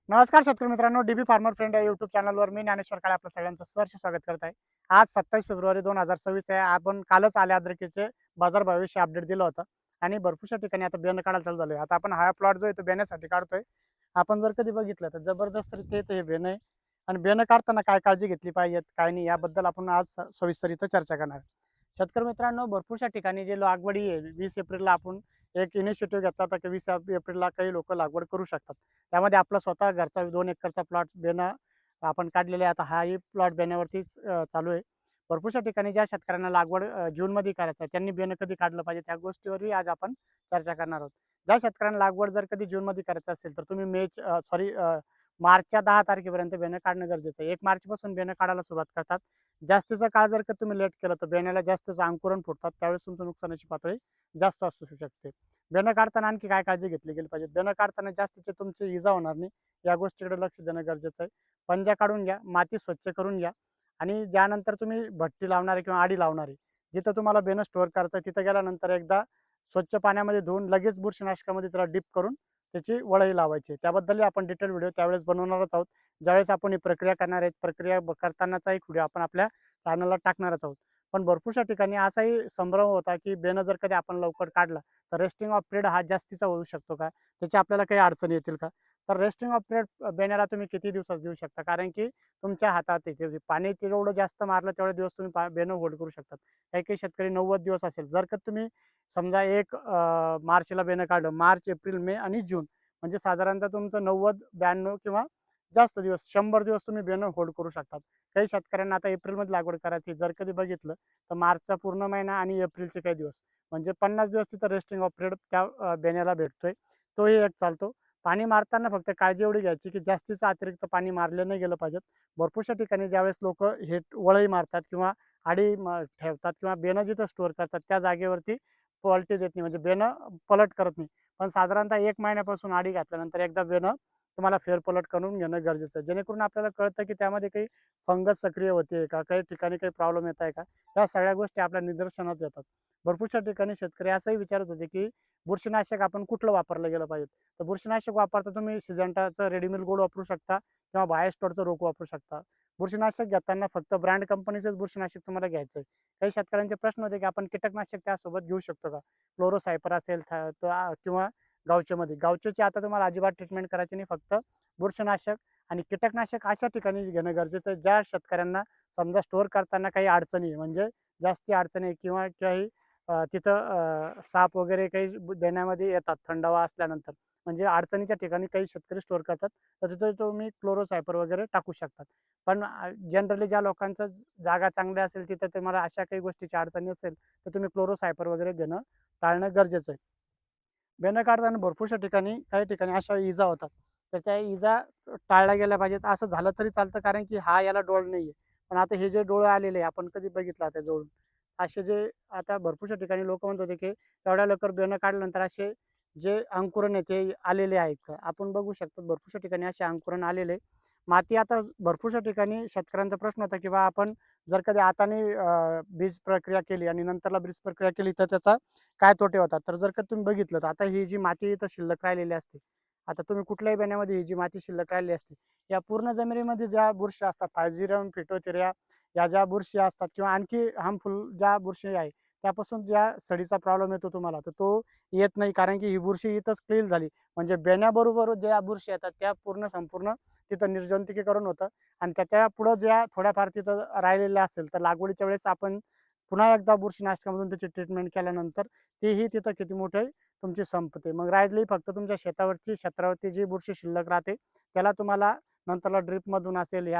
नमस्कार शेतकरी मित्रांनो, डीबी फार्मर फ्रेंड या यूट्यूब चॅनलवर मी ज्ञानेश्वर काळे आपलं सगळ्यांचं सहर्ष स्वागत करत आहे. आज 27 फेब्रुवारी 2026 आहे. आपण कालच आले अद्रकीचे बाजार भावाविषयी अपडेट दिलं होतं आणि भरपूरशा ठिकाणी आता बियाणं काढायला चालू झालं. आता आपण हा प्लॉट जो आहे तो बियाण्यासाठी काढतोय. आपण जर कधी बघितलं तर जबरदस्त रीते ते बियाणं आहे आणि बियाणं काढताना काय काळजी घेतली पाहिजेत, काय नाही याबद्दल आपण आज सविस्तर इथं चर्चा करणार आहे. शेतकरी मित्रांनो, भरपूरशा ठिकाणी जे लागवडी आहे 20 एप्रिलला आपण एक इनिशिएटिव्ह घेतला होता की 20 एप्रिलला काही लोक लागवड करू शकतात. त्यामध्ये आपला स्वतः घरचा 2 एकरचा प्लॉट बेणं आपण काढलेला आहे. आता हाही प्लॉट बेण्यावरतीच चालू आहे. भरपूरशा ठिकाणी ज्या शेतकऱ्यांना लागवड जूनमध्ये करायचं आहे, त्यांनी बेणं कधी काढलं पाहिजे त्या गोष्टीवरही आज आपण चर्चा करणार आहोत. ज्या शेतकऱ्यांना लागवड जर कधी जूनमध्ये करायचं असेल तर तुम्ही मार्चच्या 10 तारखेपर्यंत बेणं काढणं गरजेचं आहे. 1 मार्चपासून बेणं काढायला सुरुवात करतात. जास्तीचा काळ जर का तुम्ही लेट केलं तर बेण्याला जास्तच अंकुरण फुटतात. त्यावेळेस तुमचं नुकसानाची पातळी जास्त असू शकते. बेणं काढताना आणखी काय काळजी घेतली गेली पाहिजे? बेणं काढताना जास्तीचे तुमची इजा होणार नाही या गोष्टीकडे लक्ष देणं गरजेचं आहे. पंजा काढून घ्या, माती स्वच्छ करून घ्या आणि ज्यानंतर तुम्ही भट्टी लावणार आहे किंवा आडी लावणार आहे, जिथं तुम्हाला बेणं स्टोअर करायचं आहे तिथं गेल्यानंतर एकदा स्वच्छ पाण्यामध्ये धुवून लगेच बुरशीनाशकामध्ये त्याला डिप करून त्याची वळई लावायची. त्याबद्दलही आपण डिटेल व्हिडिओ त्यावेळेस बनवणारच आहोत. ज्यावेळेस आपण ही प्रक्रिया करणार आहेत, प्रक्रिया करतानाचा एक व्हिडिओ आपण आपल्या चॅनलला टाकणारच आहोत. पण भरपूरशा ठिकाणी असाही संभ्रम होता की बेणं जर कधी आपण लवकर काढलं तर रेस्टिंग ऑफ पिरियड हा जास्तीचा होऊ शकतो का? त्याची आपल्याला काही अडचणी येतील का? तर रेस्टिंग ऑफ पिरियड बेण्याला तुम्ही किती दिवसात देऊ शकता? कारण की तुमच्या हातात आहे. ते पाणी जेवढं जास्त मारलं तेवढे दिवस तुम्ही बेणं होल्ड करू शकतात. काही-काही शेतकरी 90 दिवस असेल. जर का तुम्ही समजा 1 मार्चला बेणं काढलं, मार्च, एप्रिल, मे आणि जून म्हणजे साधारणतः तुमचं 90, 92 किंवा जास्त दिवस 100 दिवस तुम्ही बेणं होल्ड करू शकतात. काही शेतकऱ्यांना आता एप्रिलमध्ये लागवड करायची. जर कधी बघितलं तर मार्चचा पूर्ण महिना आणि एप्रिलचे काही दिवस म्हणजे 50 दिवस तिथं रेस्टिंग ऑफ पिरियड त्या बेण्याला भेटतोय. तोही एक चालतो. पाणी मारताना फक्त काळजी एवढी घ्यायची की जास्तीचं अतिरिक्त पाणी मारलं नाही गेलं पाहिजे. भरपूरशा ठिकाणी ज्यावेळेस लोकं हे वळई मारतात किंवा आडी ठेवतात किंवा बेणं जिथं स्टोअर करतात त्या जागेवरती पलटी देत नाही म्हणजे बेणं पलट करत नाही. पण साधारणतः 1 महिन्यापासून आडी घातल्यानंतर एकदा बेणं तुम्हाला फेरपलट करून घेणं गरजेचं आहे. जेणेकरून आपल्याला कळतं की त्यामध्ये काही फंगस सक्रिय होते का? काही ठिकाणी काही प्रॉब्लेम येत आहे का? या सगळ्या गोष्टी आपल्या निदर्शनात येतात. भरपूरशा ठिकाणी शेतकरी असंही विचारत होते की बुरशीनाशक आपण कुठलं वापरलं गेलं पाहिजे? तर बुरशीनाशक वापरता तुम्ही सिजंटाचं रेडीमेड गोल्ड वापरू शकता किंवा बायोस्टोरचं रोग वापरू शकता. बुरशीनाशक घेताना फक्त ब्रँड कंपनीचंच बुरशीनाशक तुम्हाला घ्यायचं आहे. काही शेतकऱ्यांचे प्रश्न होते की आपण कीटकनाशक त्यासोबत घेऊ शकतो का? फ्लोरोसायपर असेल किंवा गावचेमध्ये. गावचेची आता तुम्हाला अजिबात ट्रीटमेंट करायची नाही. फक्त बुरशीनाशक आणि कीटकनाशक अशा ठिकाणी घेणं गरजेचं आहे, ज्या शेतकऱ्यांना समजा स्टोअर करताना काही अडचणी आहे, म्हणजे जास्ती अडचणी किंवा काही तिथं साप वगैरे काही देण्यामध्ये येतात थंडावा असल्यानंतर. म्हणजे अडचणीच्या ठिकाणी काही शेतकरी स्टोअर करतात, तर तिथं तुम्ही क्लोरोसायपर वगैरे टाकू शकतात. पण जनरली ज्या लोकांचं जागा चांगली असेल तिथं तुम्हाला अशा काही गोष्टीची अडचणी असेल, तर तुम्ही क्लोरोसायपर वगैरे घेणं टाळणं गरजेचं आहे. बेणं काढताना भरपूरशा ठिकाणी काही ठिकाणी अशा इजा होतात. तर त्या इजा टाळल्या गेल्या पाहिजेत. असं झालं तरी चालतं कारण की हा याला डोळ नाहीये. पण आता हे जे डोळे आलेले आहे आपण कधी बघितलं आता जवळून. असे जे आता भरपूरशा ठिकाणी लोकं म्हणत होते की एवढ्या लवकर बेणं काढल्यानंतर असे जे अंकुरण आहे ते आलेले आहेत का? आपण बघू शकतो भरपूरशा ठिकाणी असे अंकुरण आलेले आहे. माती आता भरपूरशा ठिकाणी शेतकऱ्यांचा प्रश्न होता की बा आपण जर कधी हाताने बीज प्रक्रिया केली आणि नंतरला बीज प्रक्रिया केली तर त्याचा काय तोटे होतात? तर जर का तुम्ही बघितलं तर आता ही जी माती इथं शिल्लक राहिलेली असते. आता तुम्ही कुठल्याही बेण्यामध्ये ही जी माती शिल्लक राहिलेली असते, या पूर्ण जमिनीमध्ये ज्या बुरशी असतात, फायझिरम, फिटोथेरिया या ज्या बुरशी असतात किंवा आणखी हार्मफुल ज्या बुरशी आहे, त्यापासून ज्या सडीचा प्रॉब्लेम येतो तुम्हाला, तर तो येत नाही कारण की ही बुरशी इथंच क्लीन झाली. म्हणजे बेण्याबरोबर ज्या बुरशी येतात त्या संपूर्ण तिथं निर्जंतुकीकरण होतं आणि त्याच्या पुढं ज्या थोड्याफार तिथं राहिलेल्या असेल, तर लागवडीच्या वेळेस आपण पुन्हा एकदा बुरशीनाशकामधून त्याची ट्रीटमेंट केल्यानंतर तेही तिथं किती मोठे तुमची संपते. मग राहिली फक्त तुमच्या क्षेत्रावरती जी बुरशी शिल्लक राहते, त्याला तुम्हाला नंतरला ड्रिपमधून असेल,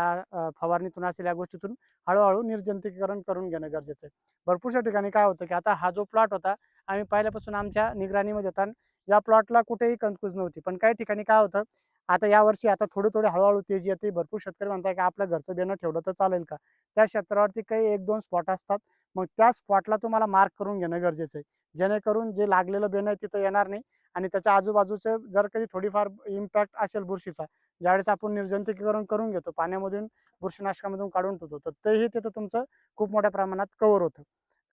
फवारणीतून असेल, या गोष्टीतून हळू निर्जंतुकीकरण करून घेणं गरजेचं आहे. भरपूरशा ठिकाणी काय होतं, की आता हा जो प्लॉट होता, आम्ही पहिल्यापासून आमच्या निगराणीमध्ये होता. या प्लॉटला कुठेही कंकूज नव्हती. पण काही ठिकाणी काय होतं, आता यावर्षी आता थोडी हळू तेजी येते. भरपूर शेतकरी म्हणताय, की आपलं घरचं बियाणं ठेवलं तर चालेल का? त्या क्षेत्रावरती काही 1-2 स्पॉट असतात. मग त्या स्पॉटला तुम्हाला मार्क करून घेणं गरजेचं आहे. जेणेकरून जे लागलेलं बेणं आहे तिथं येणार नाही आणि त्याच्या आजूबाजूचं जर कधी थोडीफार इम्पॅक्ट असेल बुरशीचा, ज्यावेळेस आपण निर्जंतुकीकरण करून घेतो, पाण्यामधून बुरशीनाशकामधून काढून ठेवतो, तर तेही तिथं तुमचं खूप मोठ्या प्रमाणात कव्हर होतं.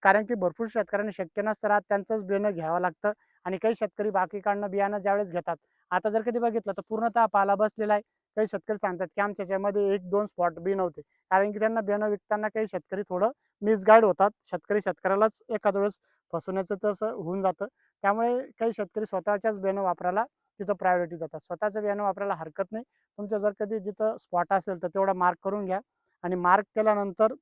कारण की भरपूर शेतकऱ्यांना शक्य नसतं राहत त्यांचंच बियाणं घ्यावं लागतं आणि काही शेतकरी बाकीकडनं बियाणं ज्यावेळेस घेतात, आता जर कधी बघितलं तर पूर्णतः पाला बसलेला आहे. काही शेतकरी सांगतात की आमच्या याच्यामध्ये 1-2 स्पॉट बी नव्हते. कारण की त्यांना बियाणं विकताना काही शेतकरी थोडं मिसगाईड होतात. शेतकरी शेतकऱ्यालाच एखाद्या वेळेस फसवण्याचं तसं होऊन जातं. त्यामुळे काही शेतकरी स्वतःच्याच बियाणं वापरायला तिथं प्रायोरिटी देतात. स्वतःचं बियाणं वापरायला हरकत नाही. तुमचं जर कधी जिथं स्पॉट असेल तर तेवढा मार्क करून घ्या आणि मार्क केल्यानंतर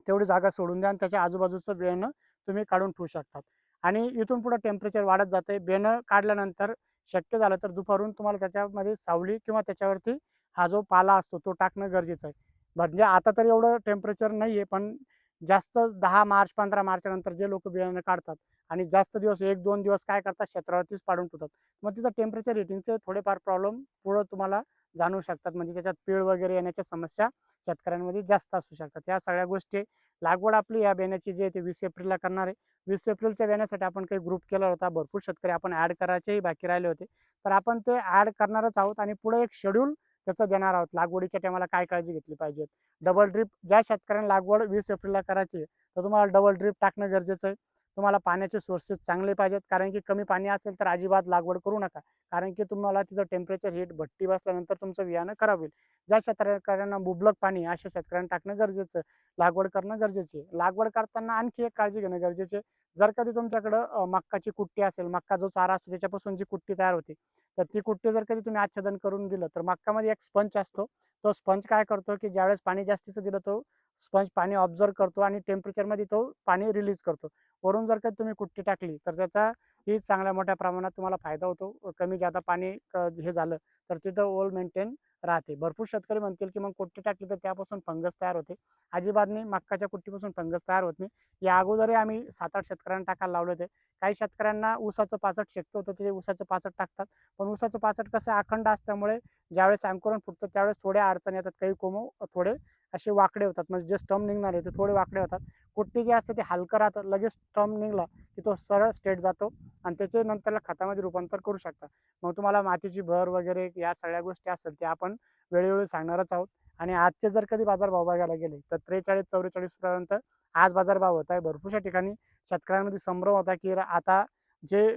तेवढी जागा सोडून द्या आणि त्याच्या आजूबाजूचं बियाणं तुम्ही काढून ठेवू शकतात. आणि इथून पुढे टेम्परेचर वाढत जाते. बियाणं काढल्यानंतर शक्य झालं तर दुपारून तुम्हाला त्याच्यामध्ये सावली किंवा त्याच्यावरती हा जो पाला असतो तो टाकणं गरजेचं आहे. म्हणजे आता तर एवढं टेम्परेचर नाही आहे, पण जास्त 10 मार्च, 15 मार्चच्या नंतर जे लोकं बियाणं काढतात आणि जास्त दिवस 1-2 दिवस काय करतात क्षेत्रावरतीच पाडून ठेवतात. मग तिथं टेम्परेचर हिटिंगचे थोडेफार प्रॉब्लेम पुढं तुम्हाला जाणवू शकतात. म्हणजे त्याच्यात पीळ वगैरे येण्याच्या समस्या शेतकऱ्यांमध्ये जास्त असू शकतात. या सगळ्या गोष्टी लागवड आपली या बियाण्याची जी आहे ती 20 एप्रिलला करणार आहे. 20 एप्रिलच्या बियाण्यासाठी आपण काही ग्रुप केला होता. भरपूर शेतकरी आपण ॲड करायचेही बाकी राहिले होते. तर आपण ते ॲड करणारच आहोत आणि पुढे एक शेड्यूल त्याचं देणार आहोत. लागवडीच्या टायमाला काय काळजी घेतली पाहिजे. डबल ड्रिप ज्या शेतकऱ्यांना लागवड 20 एप्रिलला करायची आहे, तर तुम्हाला डबल ड्रिप टाकणं गरजेचं आहे. तुम्हाला पाण्याचे सोर्सेस चांगले पाहिजेत, कारण की कमी पाणी असेल तर अजिबात लागवड करू नका. कारण की तुम्हाला तिथं टेम्परेचर हीट भट्टी बसल्यानंतर तुमचं बियाणं खराब होईल. ज्या शेतकऱ्यांना मुबलक पाणी आहे, अशा शेतकऱ्यांना टाकणं गरजेचं आहे. लागवड करणं गरजेची आहे. लागवड करताना आणखी एक काळजी घेणं गरजेचे आहे. जर कधी तुमच्याकडं मक्काची कुट्टी असेल, मक्का जो चारा असतो त्याच्यापासून जी कुट्टी तयार होते, तर ती कुट्टी जर कधी तुम्ही आच्छादन करून दिलं, तर मक्कामध्ये एक स्पंज असतो. तो स्पंज काय करतो, की ज्यावेळेस पाणी जास्तीचं दिलं, तो स्पंज पाणी ऑब्झर्व्ह करतो आणि टेम्परेचरमध्ये तो पाणी रिलीज करतो. वरून जर कधी तुम्ही कुट्टी टाकली, तर त्याचा ही चांगल्या मोठ्या प्रमाणात तुम्हाला फायदा होतो. कमी जादा पाणी हे झालं, तर तिथं ओल मेंटेन राहते. भरपूर शेतकरी म्हणतील, की मग कुट्टी टाकली तर त्यापासून फंगस तयार होते. अजिबात नाही, मक्काच्या कुट्टीपासून फंगस तयार होत नाही. या अगोदरही आम्ही 7-8 शेतकऱ्यांना टाकायला लावले होते. काही शेतकऱ्यांना ऊसाचं पाचट शक्य होतं, ते ऊसाचं पाचट टाकतात. पण ऊसाचं पाचट कसं अखंड असल्यामुळे ज्यावेळेस अंकुरण फुटतं त्यावेळेस थोड्या अडचणी येतात. काही कोंब थोडे असे वाकडे होतात. म्हणजे जे स्टंप निघणार आहे ते थोडे वाकडे होतात. कुट्टी जे असते ते हलकं राहतं. लगेच स्टंप निघाला की तो सरळ स्ट्रेट जातो आणि त्याचे नंतरला खतामध्ये रूपांतर करू शकता. मग तुम्हाला मातीची भर वगैरे या सगळ्या गोष्टी असेल त्या आपण वेळोवेळी सांगणारच आहोत. आणि आजचे जर कधी बाजारभाव बघायला गेले तर 43-44 पर्यंत आज बाजारभाव होत आहे. भरपूरशा ठिकाणी शेतकऱ्यांमध्ये संभ्रम होता की आता जे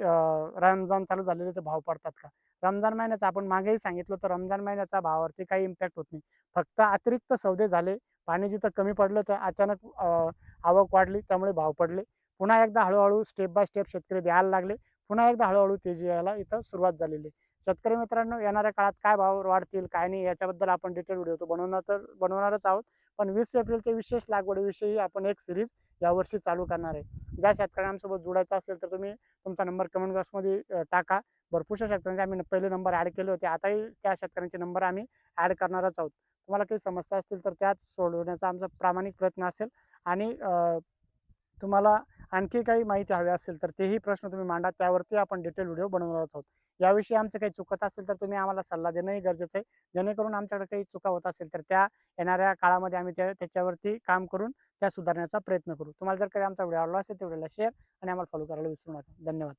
रमजान चालू झालेले ते भाव पडतात का? रमजान महिन्याचा आपण मागेही सांगितलं, तर रमजान महिन्याचा भावावरती काही इम्पॅक्ट होत नाही. फक्त अतिरिक्त सौदे झाले, पाणी जिथं कमी पडलं तर अचानक आवक वाढली त्यामुळे भाव पडले. पुन्हा एकदा हळू स्टेप बाय स्टेप शेतकरी द्यायला लागले. पुन्हा एकदा हळू तेजी यायला इथं सुरुवात झालेली आहे. शेतकरी मित्रांनो, येणाऱ्या काळात काय भाव वाढतील, काय नाही याच्याबद्दल आपण डिटेल व्हिडिओ तर बनवणारच आहोत. पण 20 एप्रिलच्या विशेष लागवडीविषयी आपण एक सीरीज यावर्षी चालू करणार आहे. ज्या शेतकऱ्यांना आमच्यासोबत जोडायचं असेल तर तुम्ही तुमचा नंबर कमेंट बॉक्समध्ये टाका. भरपूरशा शेतकऱ्यांचे आम्ही पहिले नंबर ॲड केले होते. आताही त्या शेतकऱ्यांचे नंबर आम्ही ॲड करणारच आहोत. तुम्हाला काही समस्या असतील तर त्याच सोडवण्याचा आमचा प्रामाणिक प्रयत्न असेल. आणि तुम्हाला आणखी काही माहिती हवी असेल तर तेही प्रश्न तुम्ही मांडा. त्यावरती आपण डिटेल व्हिडिओ बनवणारच आहोत. याविषयी आमचं काही चुकत असेल तर तुम्ही आम्हाला सल्ला देणंही गरजेचं आहे. जेणेकरून आमच्याकडे काही चुका होत असेल तर त्या येणाऱ्या काळामध्ये आम्ही त्याच्यावरती काम करून त्या सुधारण्याचा प्रयत्न करू. तुम्हाला जर काही आमचा व्हिडिओ आवडला असेल तर व्हिडिओला शेअर आणि आम्हाला फॉलो करायला विसरू नका. धन्यवाद.